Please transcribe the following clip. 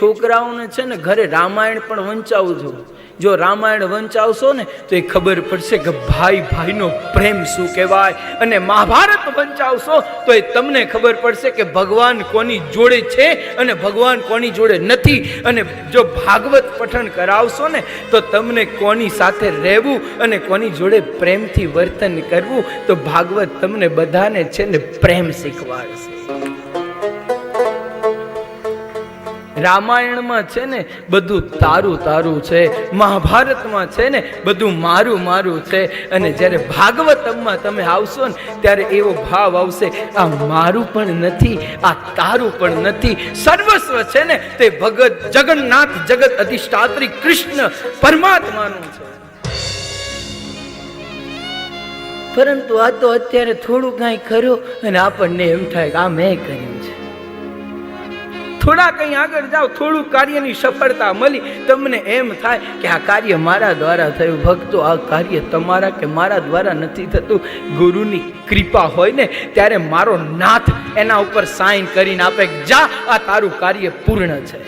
છોકરાઓને છે ને ઘરે રામાયણ પણ વંચાવું છું. જો રામાયણ વંચાવશો ને તો એ ખબર પડશે કે ભાઈ ભાઈનો પ્રેમ શું કહેવાય. અને મહાભારત વંચાવશો તો એ તમને ખબર પડશે કે ભગવાન કોની જોડે છે અને ભગવાન કોની જોડે નથી. અને જો ભાગવત પઠન કરાવશો ને તો તમને કોની સાથે રહેવું અને કોની જોડે પ્રેમથી વર્તન કરવું, તો ભાગવત તમને બધાને છે ને પ્રેમ શીખવાડશે. રામાયણમાં છે ને બધું તારું તારું છે, મહાભારતમાં છે ને બધું મારું મારું છે. અને જ્યારે ભાગવતમમાં તમે આવશો ને ત્યારે એવો ભાવ આવશે, આ મારું પણ નથી, આ તારું પણ નથી, સર્વસ્વ છે ને તે ભગત જગન્નાથ જગત અધિષ્ઠાત્રી કૃષ્ણ પરમાત્માનું છે. પરંતુ આ તો અત્યારે થોડું કાંઈ કર્યો અને આપણને એમ થાય કે આ મેં કર્યું છે. થોડા કંઈ આગળ જાઓ, થોડું કાર્યની સફળતા મળી, તમને એમ થાય કે આ કાર્ય મારા દ્વારા થયું. ભક્તો, આ કાર્ય તમારા કે મારા દ્વારા નથી થતું. ગુરુની કૃપા હોય ને ત્યારે મારો નાથ એના ઉપર સાઈન કરીને આપે, જા આ તારું કાર્ય પૂર્ણ છે.